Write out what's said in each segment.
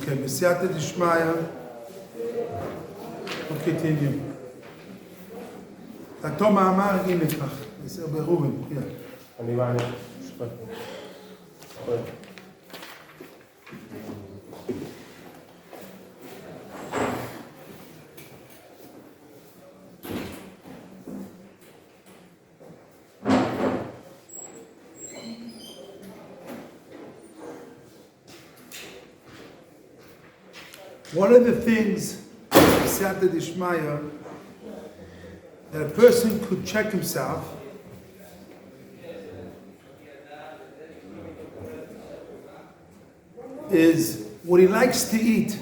Okay, B'siyata Dishmaya. We'll continue. Atoma Amar Ginekach. It's a Beruben. Yeah. One of the things, Siyata Dishmaya, that a person could check himself is what he likes to eat.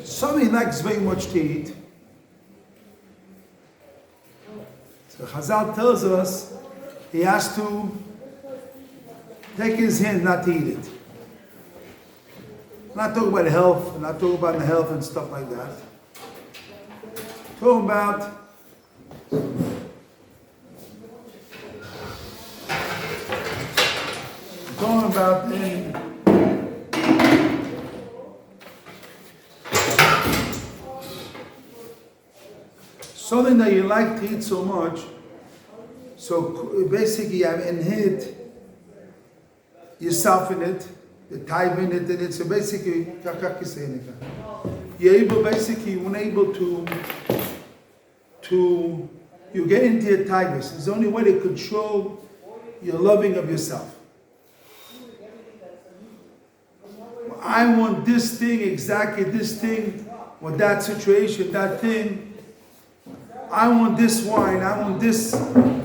Somebody likes very much to eat. So Chazal tells us he has to take his hand not to eat it. Not talking about health, not talking about the health and stuff like that. Talking about something that you like to eat so much. So basically, you have inhibit yourself in it. The time in it, and it's so basically you're able, basically unable to you get into your tigers. It's the only way to control your loving of yourself. I want this thing, exactly this thing, or that situation, that thing. I want this wine, I want this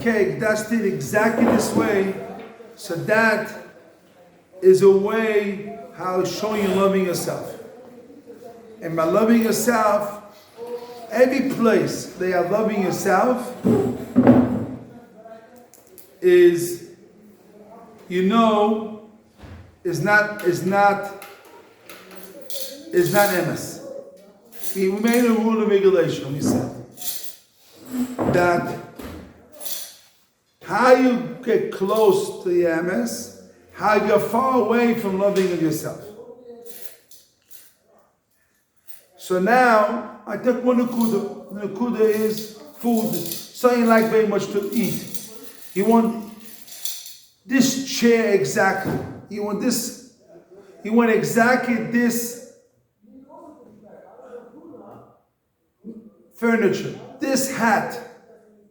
cake, that's thing exactly this way. So that is a way how it's showing you loving yourself. And by loving yourself, every place they are loving yourself is, is not emes. We made a rule and regulation. We said that how you get close to the emes, how you're far away from loving of yourself. So now, I took one nakuda. The nakuda is food, something you like very much to eat. You want this chair exactly. You want exactly this furniture, this hat,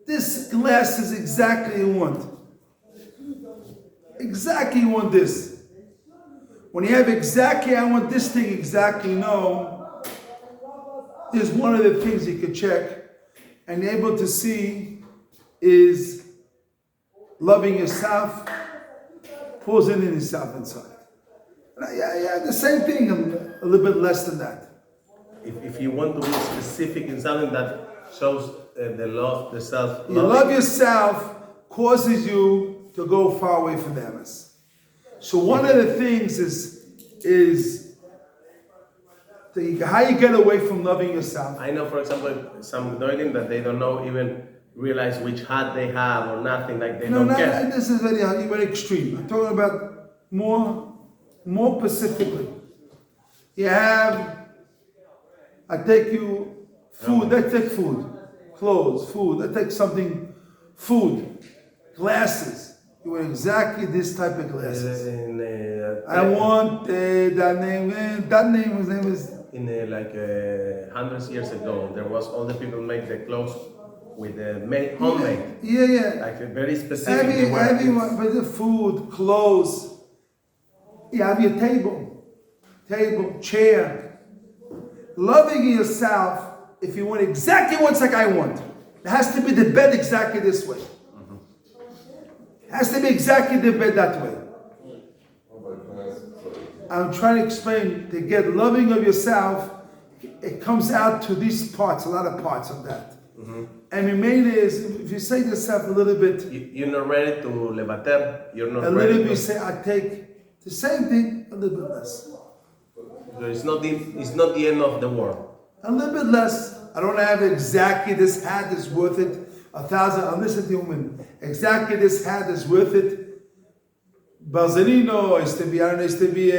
this glass is exactly you want. Exactly you want this. When you have exactly, I want this thing exactly, is one of the things you could check and able to see is loving yourself, pulls in yourself inside. Yeah, the same thing, a little bit less than that. If you want to be specific in something that shows the love, the self-love. You love yourself causes you to go far away from the emes. So one of the things is how you get away from loving yourself. I know, for example, some Gedolim that they don't know, even realize which hat they have or nothing, like they don't care. This is very extreme. I'm talking about more specifically. You have, I take you food, I take food, clothes, food, I take something, food, glasses. You want exactly this type of glasses. I want that name. His name is. In hundreds years ago, there was all the people make the clothes with the homemade. Yeah. Like very specific. Everyone, but the food, clothes. You have your table, chair. Loving yourself. If you want exactly what's like I want, it has to be the bed exactly this way. Has to be exactly the bed that way. I'm trying to explain, to get loving of yourself, it comes out to these parts, a lot of parts of that. Mm-hmm. And the main is, if you say to yourself a little bit, you're not ready to levater, you're not a ready little bit, say, I take the same thing, a little bit less. It's not the end of the world. A little bit less. I don't have exactly this hat is worth it. 1,000, I'm listening to women. Exactly this hat is worth it. Barzellino, used to be, I don't know, used to be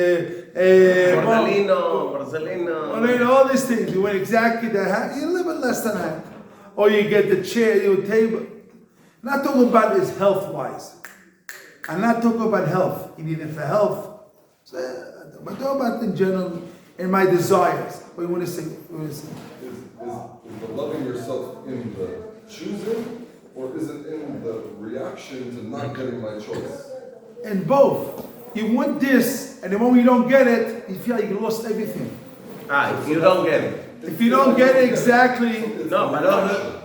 Brazilino. all these things. You went exactly that half, you live with less than half. Or you get the chair, your table. Not talking about this health-wise. I'm not talking about health. You need it for health. So, but talking about in general, in my desires. What you want to say? Is the loving yourself in the choosing, or is it in the reaction to not getting my choice? In both. You want this, and the moment you don't get it, you feel like you lost everything. If you don't get it. If you don't get it exactly, No, but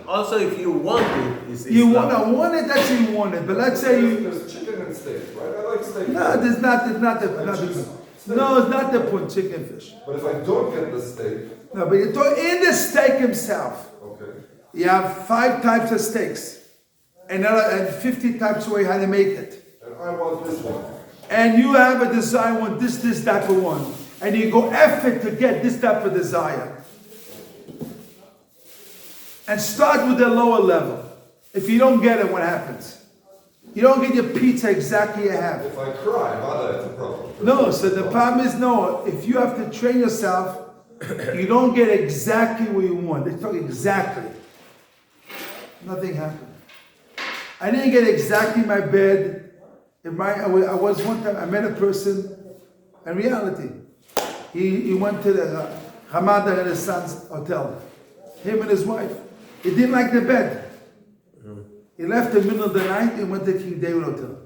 also if you want it, it's you love. want it, that's what you want it. But let's say There's chicken and steak, right? I like steak. no, there's not the no, it's not the point, chicken fish. But if I don't get the steak, No, but you're talking in the steak himself. okay. You have 5 types of steaks, and 50 types of way how to make it. And I want this one. And you have a desire, want this type of one, and you go effort to get this type of desire. And start with the lower level. If you don't get it, what happens? You don't get your pizza exactly you have. If I cry, that's a problem. No, so the problem is no, if you have to train yourself, you don't get exactly what you want. They talk exactly. Nothing happened. I didn't get exactly my bed. I was one time, I met a person, in reality. He went to the Hamada Renaissance Hotel. Him and his wife. He didn't like the bed. He left in the middle of the night and went to King David Hotel.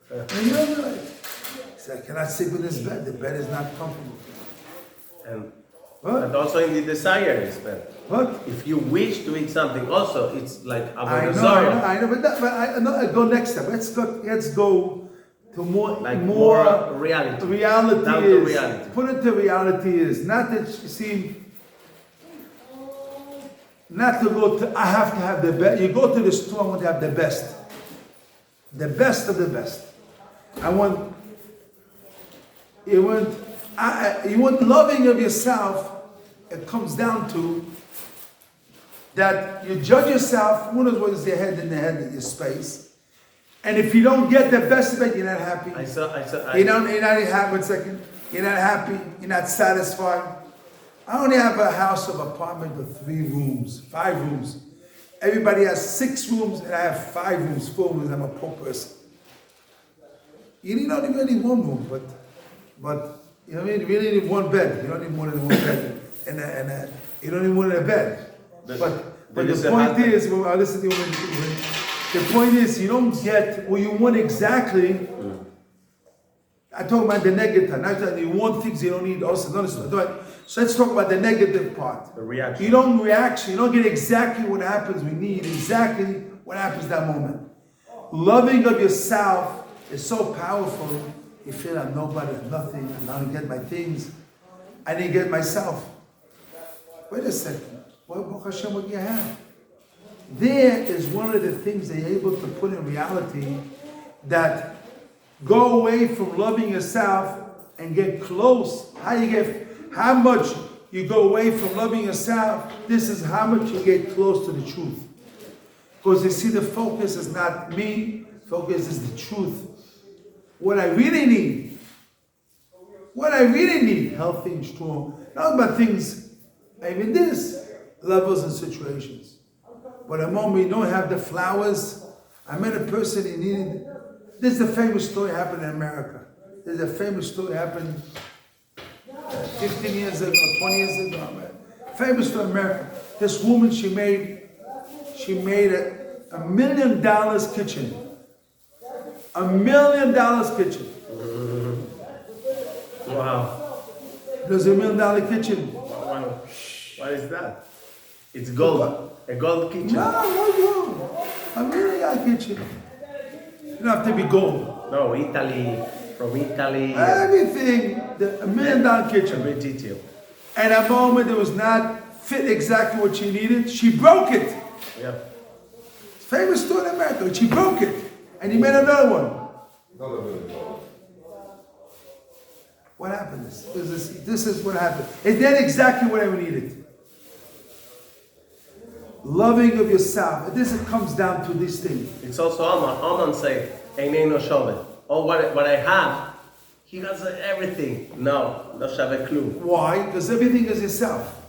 And he said, I cannot sleep in this bed. The bed is not comfortable. And also in the desire is better. What? If you wish to eat something, also it's like about I know, but I go next step. Let's go to more reality. Reality Down is to reality. put it to reality is not that you see. Not to go to, I have to have the best. You go to the store, I want to have the best. The best of the best. You want loving of yourself, it comes down to that you judge yourself, one of what is your head in your space. And if you don't get the best of it, you're not happy. You're not happy, 1 second. You're not happy, you're not satisfied. I only have a house of apartment with 3 rooms, 5 rooms. Everybody has 6 rooms, and I have 5 rooms, 4 rooms. I'm a poor person. You don't even need 1 room, but you know what I mean. You really need 1 bed. You don't need more than 1 bed, and you don't need more than a bed. But the point is, well, I listen to you. The point is, you don't get what you want exactly. I talk about the negative. Not that you want things you don't need. Also, so let's talk about the negative part. The reaction. You don't react. You don't get exactly what happens. We need exactly what happens that moment. Loving of yourself is so powerful. You feel I'm nobody, I'm nothing. I'm not gonna get my things. I didn't get myself. Wait a second. What Hashem would you have? There is one of the things they're able to put in reality that go away from loving yourself and get close. How much you go away from loving yourself, this is how much you get close to the truth. Because you see, the focus is not me, focus is the truth. What I really need, healthy and strong. Not about things, even this, levels and situations. But the moment you don't have the flowers, I met a person, he needed, this is a famous story happened in America. There's a famous story happened 15 years ago, 20 years ago. Famous story in America. This woman, she made $1 million kitchen. $1 million kitchen. Wow. There's $1 million kitchen. Wow. What is that? It's gold. A gold kitchen. No. $1 million kitchen. You don't have to be gold. No, Italy. From Italy. Everything. $1 million kitchen. Every detail. And at a moment it was not fit exactly what she needed. She broke it. Yeah. Famous story in America. She broke it. And he made another one. What happened? This is what happened. It did exactly what I needed. Loving of yourself. This comes down to this thing. It's also Aman say, Eineno shove. Oh, what I have, he has everything. No, no shave clue. Why? Because everything is yourself.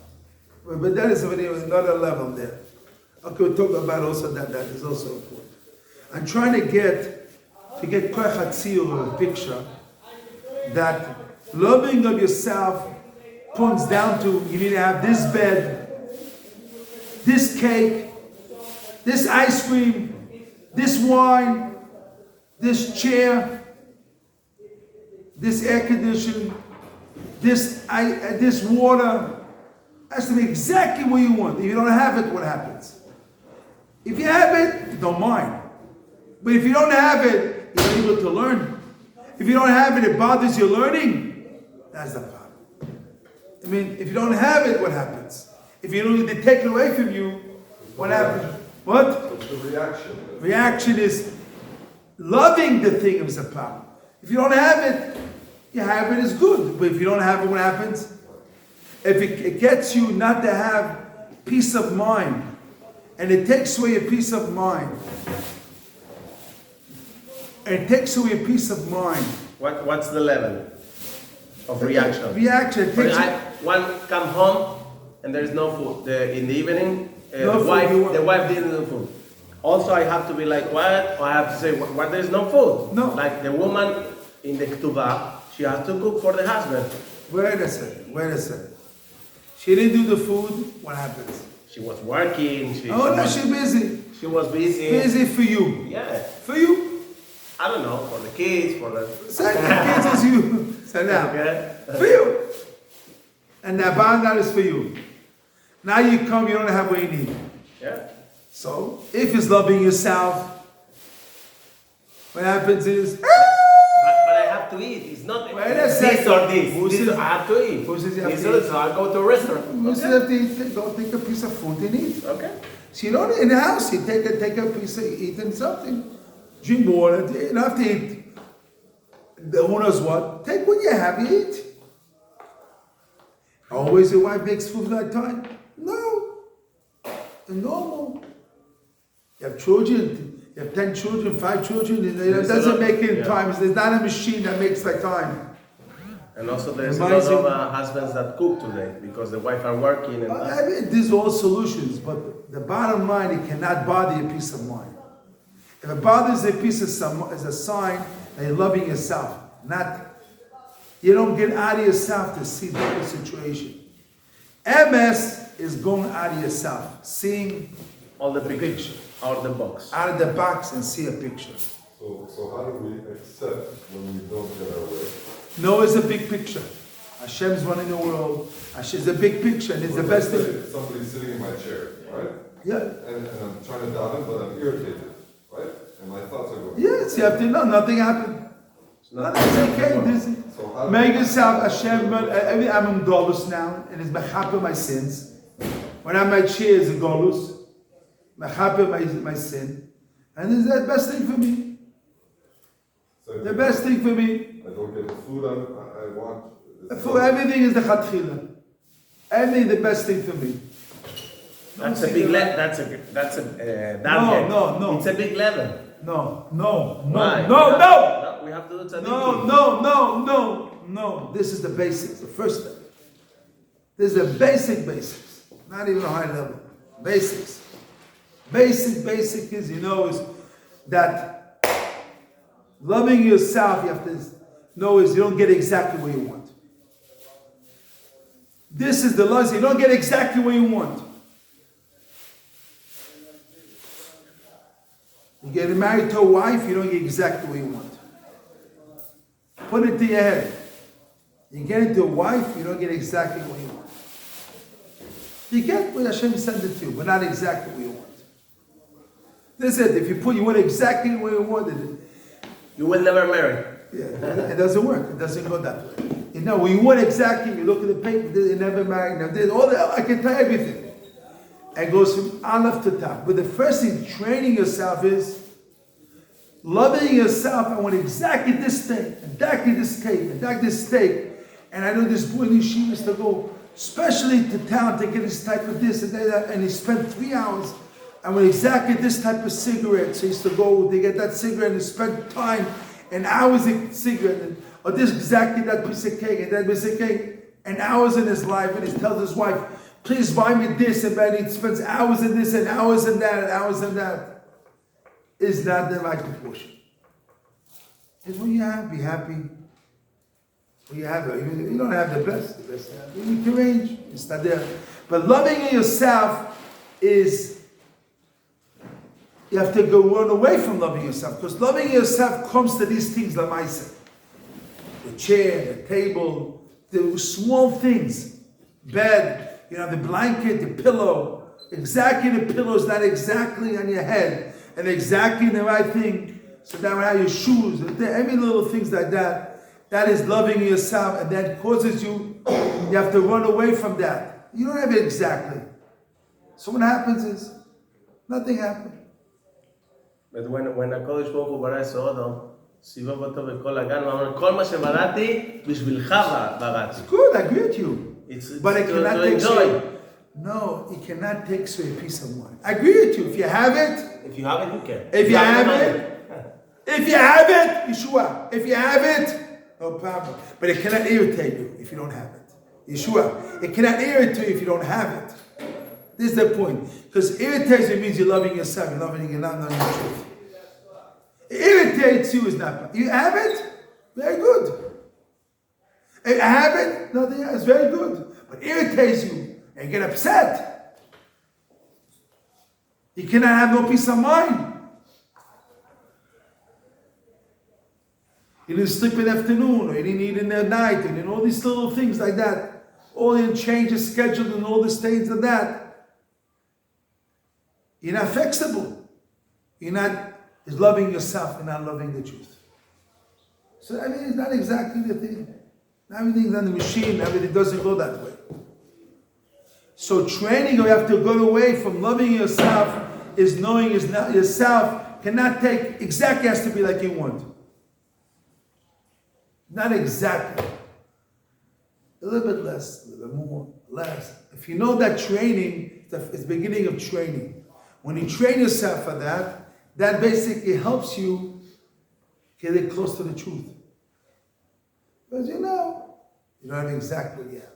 But that is already another level there. Okay, we'll talk about also that is also important. I'm trying to get Koach HaTziyur a picture that loving of yourself comes down to you need to have this bed, this cake, this ice cream, this wine, this chair, this air conditioning, this water. Has to be exactly what you want. If you don't have it, what happens? If you have it, you don't mind. But if you don't have it, you're not able to learn. If you don't have it, it bothers your learning. That's the problem. I mean, if you don't have it, what happens? If you don't, they take it away from you, what happens? What? The reaction. Reaction is loving the thing is a problem. If you don't have it, you have it is good. But if you don't have it, what happens? If it gets you not to have peace of mind, and it takes away your peace of mind, What's the level of reaction? Reaction. One come home and there is no food. In the evening, No the wife didn't do food. Also, I have to be like quiet, or I have to say, "What? There is no food." No. Like the woman in the ketubah, she has to cook for the husband. Wait a second. She didn't do the food, what happens? She was working. She's busy. She was busy. Busy for you. Yeah. For you. I don't know, for the kids, for the... Say the kids is you. So now, Okay. for you. And the bond is for you. Now you come, you don't have what you need. Yeah. So, if it's loving yourself, what happens is, But I have to eat. It's not Wait a this second. or this. Who This says- I have to eat. who says you have This to or eat? this, I go to a restaurant. you Okay. still have to eat, go take a piece of food and eat. Okay. So you don't, in the house, you take a piece of eating something. Drink water, you don't have to eat. Who knows what? Take what you have, you eat. Always your wife makes food that time? No. It's normal. You have children, you have 10 children, 5 children, it doesn't make it in time. There's not a machine that makes that time. And also there's a lot of husbands that cook today because the wife are working and I mean, these are all solutions, but the bottom line, it cannot bother your peace of mind. If it bothers your peace of mind, it's a sign that you're loving yourself. You don't get out of yourself to see the whole situation. MS is going out of yourself, seeing all the picture out of the box. out of the box and see a picture. So how do we accept when we don't get our way? No, it's a big picture. Hashem's running the world. Hashem's a big picture, and it's the best thing. Somebody's sitting in my chair, right? Yeah. And I'm trying to daven, but I'm irritated, right? And my thoughts are going. Yes, you have to know nothing happened. Nothing's okay. So how do Make yourself Hashem. I'm in Golus now, and it's mechaper my sins. When I'm in my chair, it's a Golus. Mechaper my sin, and it's the best thing for me. so The best thing for me. I don't get the food I want. For everything is the Chatchila. Everything the best thing for me. That's a big level. That's a downgrade. No. It's a big level. No. Why? No. We have to do tzaddikim. No. This is the basics, the first step. This is the basics. Not even a high level. Basics. Basic is, is that loving yourself, you have to know is you don't get exactly what you want. This is the lust, you don't get exactly what you want. You get married to a wife, you don't get exactly what you want. Put it to your head. You get into a wife, you don't get exactly what you want. You get what Hashem sent it to you, but not exactly what you want. That's it. If you want exactly what you wanted, You will never marry. yeah, it doesn't work. It doesn't go that way. When you want exactly, you look at the paper, they never married, all that, I can tell you everything. It goes from Aleph to Tav. But the first thing, training yourself is loving yourself. I want exactly this thing, exactly this cake, exactly this steak. And I know this boy in Yeshiva used to go, especially to town, to get his type of this and that, and he spent 3 hours. I want exactly this type of cigarette. So he used to go, they get that cigarette and spend time and hours in cigarette, or this exactly that piece of cake and that piece of cake, and hours in his life, and he tells his wife, please buy me this, and then he spends hours in this and hours in that and hours in that. Is not the right proportion. Is when you have, be happy. When you have, you don't have the best. You need to range. It's not there. But loving yourself is, you have to go run away from loving yourself, because loving yourself comes to these things like I said. The chair, the table, the small things, bed, the blanket, the pillow. Exactly the pillow is not exactly on your head and exactly the right thing. So that how your shoes, every little things like that, that is loving yourself, and that causes you have to run away from that. You don't have it exactly. So what happens is, nothing happens. But when הקודש ברוך הוא ברא את סודום, סיבב אותו בכל הגן, הוא אמר, כל מה שבראתי, בשבילך בראתי. It's good, I agree with you. But it cannot take enjoy. away. No, it cannot take away a piece of wine. I agree with you. If you have it, If you have it, you can. if you have it, Yeshua. If you have it, no problem. But it cannot irritate you if you don't have it. Yeshua, it cannot irritate you if you don't have it. This is the point. Because irritation means you're loving yourself, you're loving your not knowing the truth. It irritates you is not. You have it? Very good. If you have it, nothing else, very good. But irritates you and get upset. You cannot have no peace of mind. You didn't sleep in the afternoon, or you didn't eat in the night, and all these little things like that. All you change the schedule and all these things and that. You're not flexible. You're not loving yourself and not loving the truth. So it's not exactly the thing. Everything's on the machine, everything doesn't go that way. So training, you have to go away from loving yourself, is knowing is not yourself, cannot take, exactly has to be like you want. Not exactly. A little bit less, a little bit more, less. If you know that training, it's the beginning of training. When you train yourself for that, that basically helps you get it close to the truth. Because you don't have exactly what you have.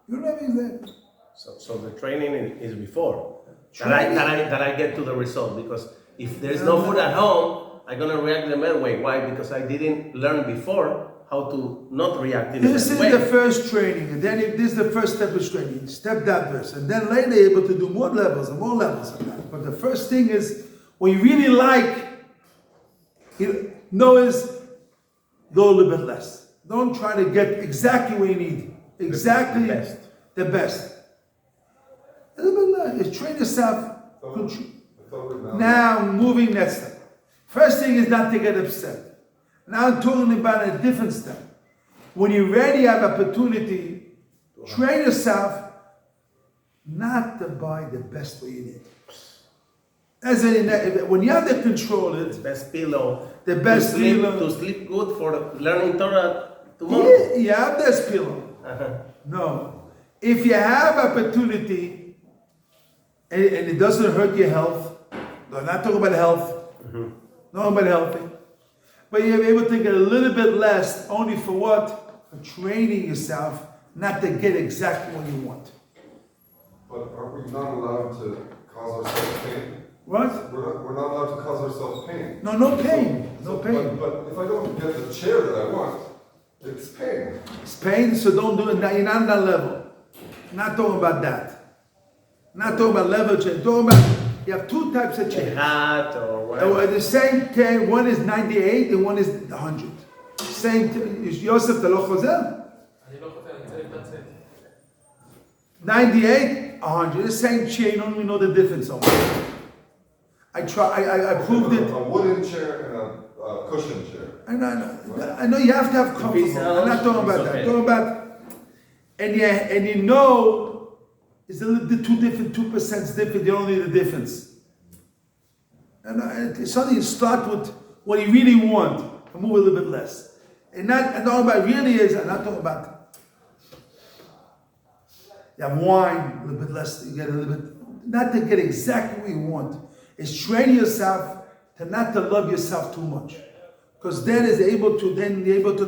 You don't have exactly. So the training is before. That I get to the result. Because if there's no food at home, I'm going to react the bad way. Why? Because I didn't learn before how to not react in the This same is way. the first training, and then this is the first step of training. Step that verse, and then later you're able to do more levels and more levels of that. But the first thing is, when you really like, is go a little bit less. Don't try to get exactly what you need. Exactly the best. A little bit less. Just train yourself. Now moving next step. First thing is not to get upset. Now I'm talking about a different step. When you already have opportunity, train yourself not to buy the best what you need. When you have to control it, The best pillow. The best pillow. To sleep good for learning Torah tomorrow. yeah, you have this pillow. No. If you have opportunity and it doesn't hurt your health, no, I'm not talking about health, not about healthy, but you're able to get a little bit less only for what? For training yourself not to get exactly what you want. But are we not allowed to cause ourselves pain? What? We're not allowed to cause ourselves pain. No pain. No pain. But if I don't get the chair that I want, it's pain. It's pain, so don't do it. Now you're not on that level. Not talking about that. Not talking about level change. Talking about, you have two types of change. Hat or whatever. The same chain, one is 98 and one is 100. Same, Yosef, אתה לא חוזר? אני לא חוזר, אני צריך לצאת. 98, 100. The same chain, only know the difference on it. I proved it. A wooden chair and a cushion chair. I know you have to have comfort. I'm not talking about that. I'm talking about, and you know, it's a little bit too different, 2% is different, you don't need the difference. And suddenly you start with what you really want, and move a little bit less. And not talking about really is, I'm not talking about, you have wine, a little bit less, you get a little bit, not to get exactly what you want. It's training yourself to not to love yourself too much. Because then is able to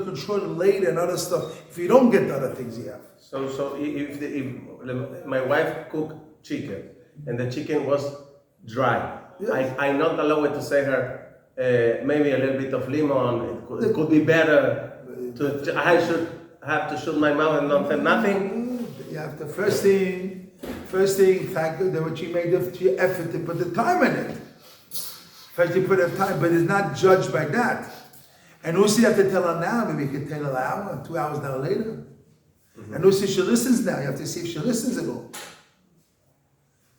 control it later and other stuff. If you don't get the other things you have. So if my wife cooked chicken and the chicken was dry, Yes. I'm not allowed to say her maybe a little bit of lemon. It could be better. I should have to shut my mouth and not say nothing. You have to first thing, thank God that what you made the effort to put the time in it. First you put the time, but it's not judged by that. And also you have to tell her now, maybe you can tell her an hour, 2 hours now later. And also she listens now, you have to see if she listens at all.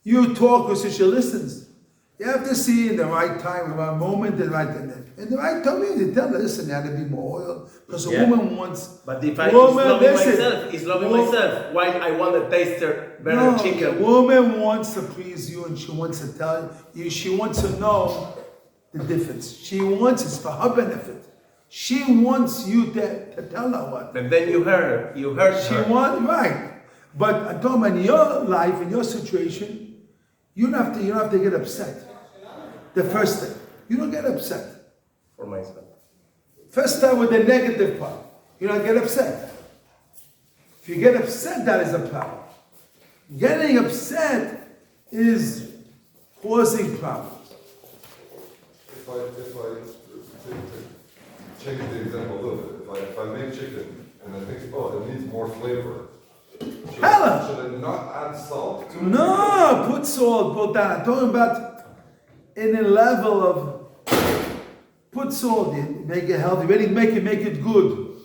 You talk, also she listens. You have to see in the right time, in the right moment, in the right time, you tell her, listen, you have to be more oil. Because a woman wants... But if I is loving myself, why I want to taste better chicken? A woman wants to please you and she wants to tell you, she wants to know the difference. She wants it's for her benefit. She wants you to tell her what. And then you hurt her. Right. But I'm talking about in your life, in your situation, you don't have to get upset. The first thing, you don't get upset. For myself. First start with the negative part. You don't get upset. If you get upset, that is a problem. Getting upset is causing problems. If I change the example a little bit, if I make chicken and I think, oh, it needs more flavor, should I not add salt to it? No, put salt, put that. I'm talking about in a level of put salt in, make it healthy, really make it good.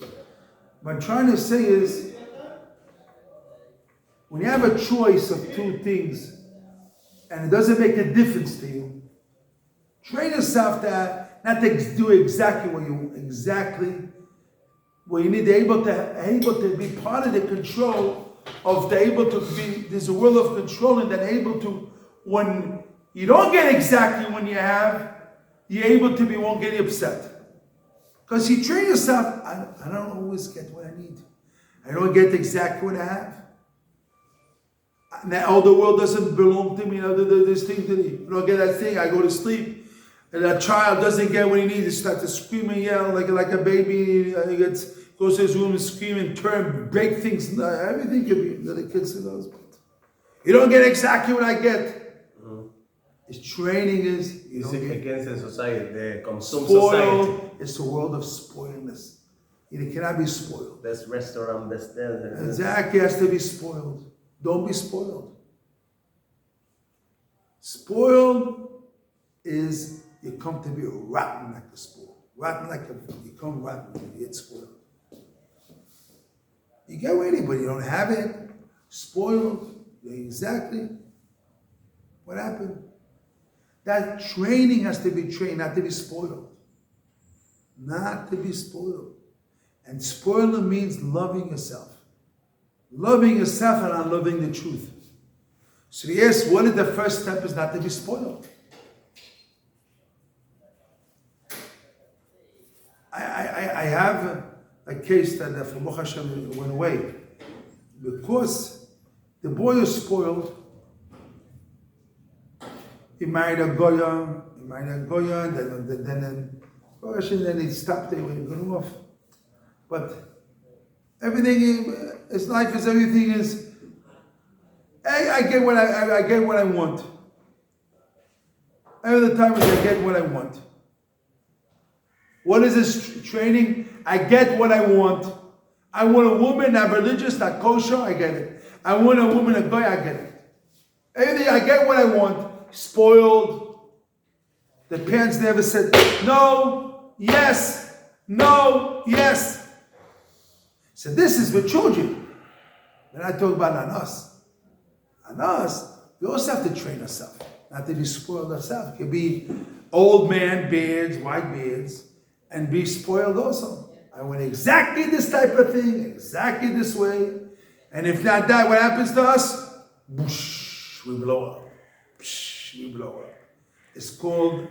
What I'm trying to say is, when you have a choice of two things and it doesn't make a difference to you, train yourself to not to do exactly what you need to able to be part of the control of the able to be. There's a will of control and then able to, when you don't get exactly when you have, you're able to be, won't get upset. Because you train yourself, I don't always get what I need. I don't get exactly what I have. Now, the world doesn't belong to me. This thing to me. I don't get that thing. I go to sleep, and that child doesn't get what he needs. He starts to scream and yell like a baby. He goes to his room and scream and turn, break things. Everything can be that the kids knows. But you don't get exactly what I get. His training is against the society, the consume spoiled. society. It's a world of spoiledness. It cannot be spoiled. Best restaurant, best dinner. Exactly, has to be spoiled. Don't be spoiled. Spoiled is you come to be rotten like a spoil. You come rotten when you get spoiled. You get with anybody, you don't have it. Spoiled, exactly. What happened? That training has to be trained, not to be spoiled. Not to be spoiled. And spoiler means loving yourself. Loving yourself and not loving the truth. So yes, what is the first step is not to be spoiled. I have a case that from Baruch Hashem went away. Because the boy is spoiled. He married a Goya, then he stopped there when he got off. But everything, his life is everything is, hey, I get what I want. Every the time I get what I want. What is this training? I get what I want. I want a woman, not religious, not kosher, I get it. I want a woman, a guy, I get it. Everything, I get what I want. Spoiled. The parents never said, no, yes, no, yes. So this is for children. When I talk about on us. On us, we also have to train ourselves. Not to be spoiled ourselves. It could be old man beards, white beards, and be spoiled also. I want exactly this type of thing, exactly this way. And if not that, what happens to us? Whoosh, we blow up. We blow up. It's called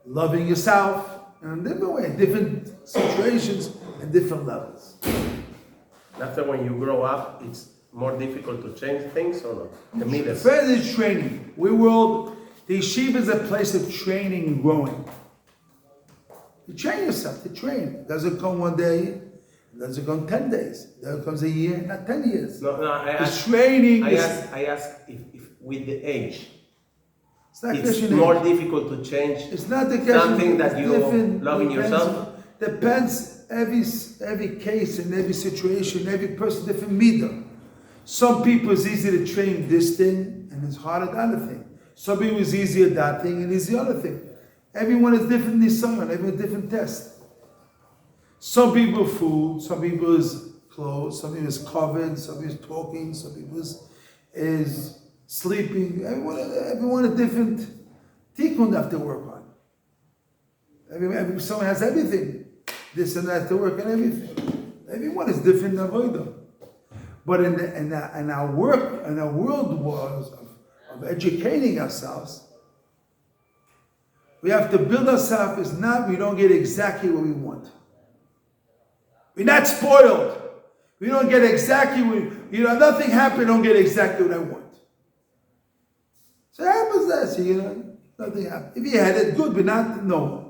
loving yourself in a different way, different situations and different levels. After when you grow up, it's more difficult to change things or not? The midas. First is training. The yeshiva is a place of training and growing. You train yourself to train. It doesn't come one day. It doesn't come 10 days. It comes a year, not 10 years. No, I ask. Training. I ask if with the age, it's more difficult to change. It's not the something that you love in yourself. Depends every case and every situation, every person different midah. Some people it's easy to train this thing and it's harder the other thing. Some people it's easier that thing and it's the other thing. Everyone is different nisayon, everyone different test. Some people food, some people is clothes, some people is covered, some people is talking, some people is sleeping. Everyone is different tikkun they have to work on. Someone has everything. This and that to work on everything. Everyone is different avodah. But in our work, in our world was of educating ourselves, we have to build ourselves. It's not we don't get exactly what we want. We're not spoiled. We don't get exactly what nothing happened. Don't get exactly what I want. So happens that nothing happened. If you had it, good, but not no.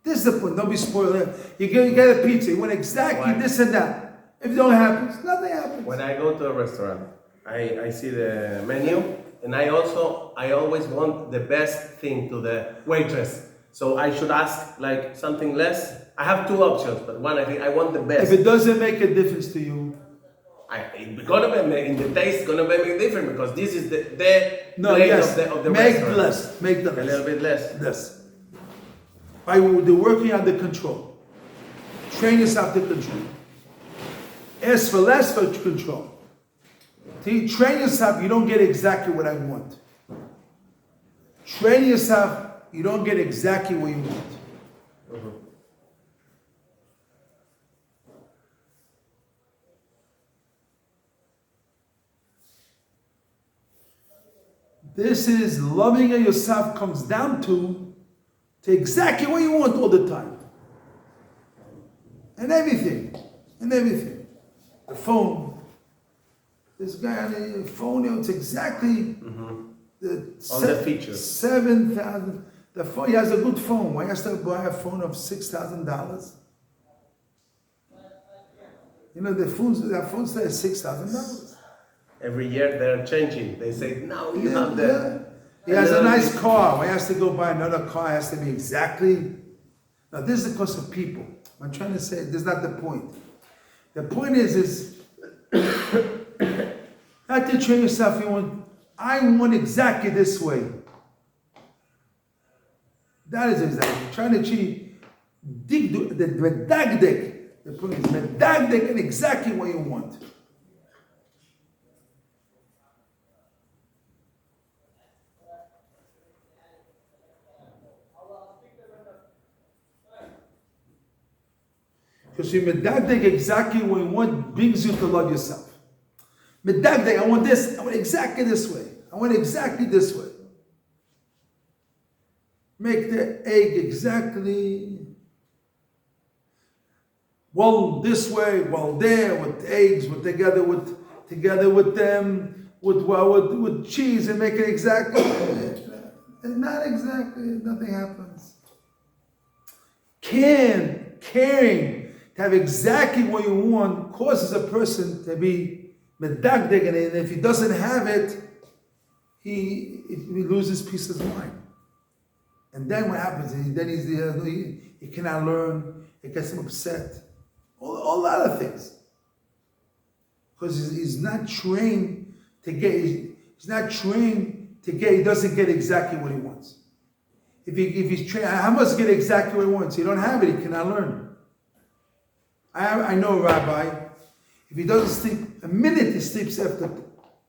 Discipline. Don't be spoiled. You get a pizza. You want exactly this and that. If it don't happen, nothing happens. When I go to a restaurant, I see the menu, and I always want the best thing to the waitress. So I should ask like something less. I have two options, but one I think I want the best. If it doesn't make a difference to you, it's gonna be in the taste. Gonna be different because this is the plate of the make restaurant. less. Make the less. A little bit less. Less. By the working on the control. Train yourself to control. Ask for less for control. Train yourself, you don't get exactly what I want. Train yourself, you don't get exactly what you want. Mm-hmm. This is loving yourself comes down to exactly what you want all the time. And everything. The phone. This guy on the phone, it's exactly all the features. 7,000. The phone, he has a good phone. Why has to buy a phone of $6,000? That phone says $6,000. Every year they're changing. They say, now you have that. He has a nice car. Why has to go buy another car? It has to be exactly. Now, this is because of people. I'm trying to say, this is not the point. The point is not to train yourself. I want exactly this way. That is exactly. Trying to achieve the medagdek. The point is medagdek and exactly what you want. Because you medagdek exactly what you want brings you to love yourself. Medagdek, I want this. I want exactly this way. I want exactly this way. Make the egg exactly well this way, well there, with eggs, together with them, with cheese, and make it exactly. And not exactly. Nothing happens. Caring. To have exactly what you want causes a person to be medagdek, and if he doesn't have it, he loses peace of mind. And then what happens? He cannot learn. It gets him upset. All other things, because he's not trained to get. He's not trained to get. He doesn't get exactly what he wants. If he's trained, how much get exactly what he wants? He don't have it. He cannot learn. I know a rabbi, if he doesn't sleep, a minute he sleeps after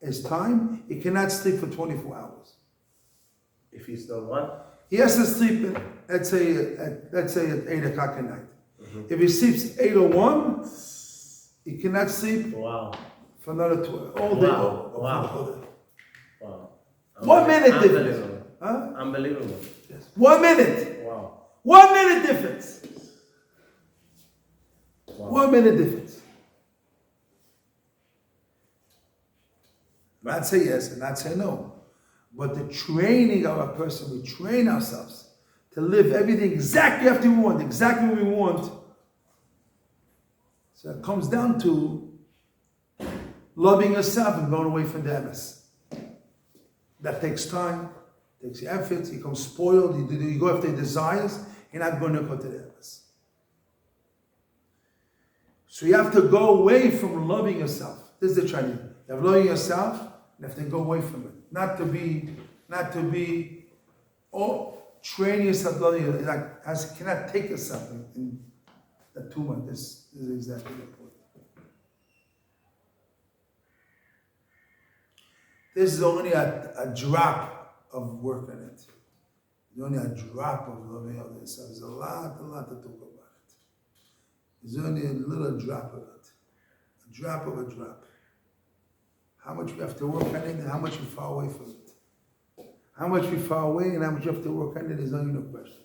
his time, he cannot sleep for 24 hours. If he's the one? He has to sleep, let's say at 8 o'clock at night. Mm-hmm. If he sleeps 8:01, he cannot sleep for another 12, all day. Wow. 1 minute difference. Huh? Unbelievable. Yes. 1 minute. Wow. 1 minute difference. Wow. 1 minute difference. not say yes and not say no. But the training of a person, we train ourselves to live everything exactly after we want, exactly what we want. So it comes down to loving yourself and going away from the MS. That takes time, takes effort, you become spoiled, you go after your desires, you're not going to go to the MS. So you have to go away from loving yourself. This is the training. You have loving yourself, you have to go away from it. Not to be, train yourself loving yourself. Like, as you cannot take yourself in that too much. This is exactly the point. This is only a drop of work on it. There's only a drop of loving others. So there's a lot to talk about it. There's only a little drop of it. A drop of a drop. How much we have to work on it and how much we far away from it. How much we far away and how much you have to work on it is only no question.